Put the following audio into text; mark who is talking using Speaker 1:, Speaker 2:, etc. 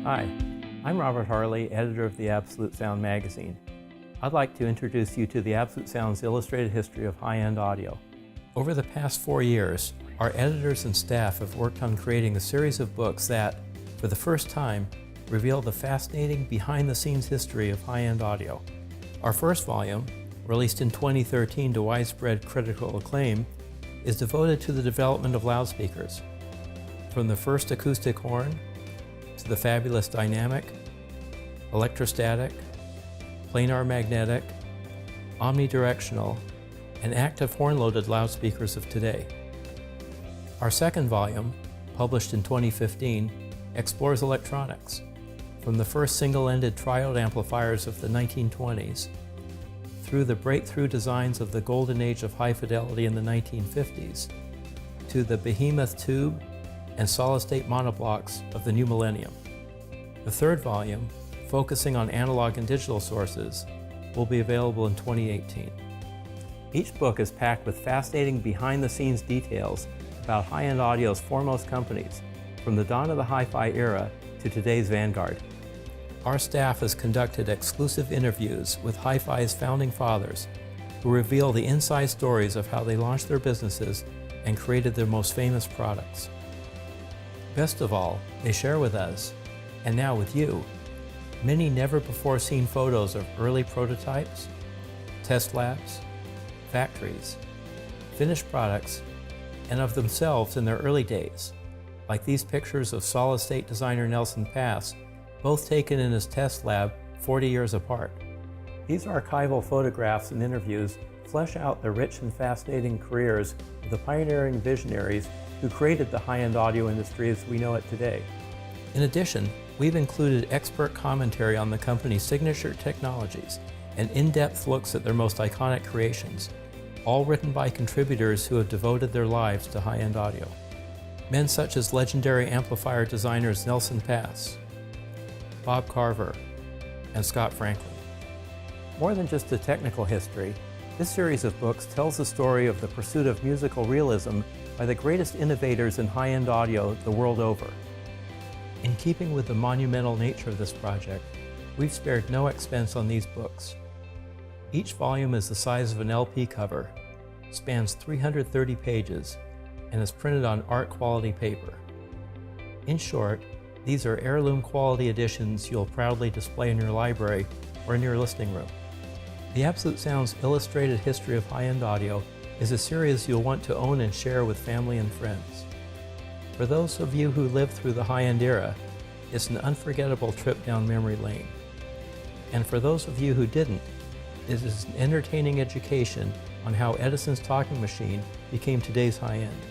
Speaker 1: Hi, I'm Robert Harley, editor of the Absolute Sound magazine. I'd like to introduce you to the Absolute Sound's illustrated history of high-end audio. Over the past 4 years, our editors and staff have worked on creating a series of books that, for the first time, reveal the fascinating behind-the-scenes history of high-end audio. Our first volume, released in 2013 to widespread critical acclaim, is devoted to the development of loudspeakers. From the first acoustic horn, to the fabulous dynamic, electrostatic, planar magnetic, omnidirectional, and active horn-loaded loudspeakers of today. Our second volume, published in 2015, explores electronics, from the first single-ended triode amplifiers of the 1920s, through the breakthrough designs of the golden age of high fidelity in the 1950s, to the behemoth tube and solid-state monoblocks of the new millennium. The third volume, focusing on analog and digital sources, will be available in 2018. Each book is packed with fascinating behind-the-scenes details about high-end audio's foremost companies, from the dawn of the hi-fi era to today's vanguard. Our staff has conducted exclusive interviews with hi-fi's founding fathers who reveal the inside stories of how they launched their businesses and created their most famous products. Best of all, they share with us, and now with you, many never-before-seen photos of early prototypes, test labs, factories, finished products, and of themselves in their early days, like these pictures of solid-state designer Nelson Pass, both taken in his test lab 40 years apart. These archival photographs and interviews flesh out the rich and fascinating careers of the pioneering visionaries who created the high-end audio industry as we know it today. In addition, we've included expert commentary on the company's signature technologies and in-depth looks at their most iconic creations, all written by contributors who have devoted their lives to high-end audio. Men such as legendary amplifier designers Nelson Pass, Bob Carver, and Scott Franklin. More than just a technical history, this series of books tells the story of the pursuit of musical realism by the greatest innovators in high-end audio the world over. In keeping with the monumental nature of this project, we've spared no expense on these books. Each volume is the size of an LP cover, spans 330 pages, and is printed on art-quality paper. In short, these are heirloom-quality editions you'll proudly display in your library or in your listening room. The Absolute Sound's illustrated history of high-end audio is a series you'll want to own and share with family and friends. For those of you who lived through the high-end era, it's an unforgettable trip down memory lane. And for those of you who didn't, it is an entertaining education on how Edison's talking machine became today's high-end.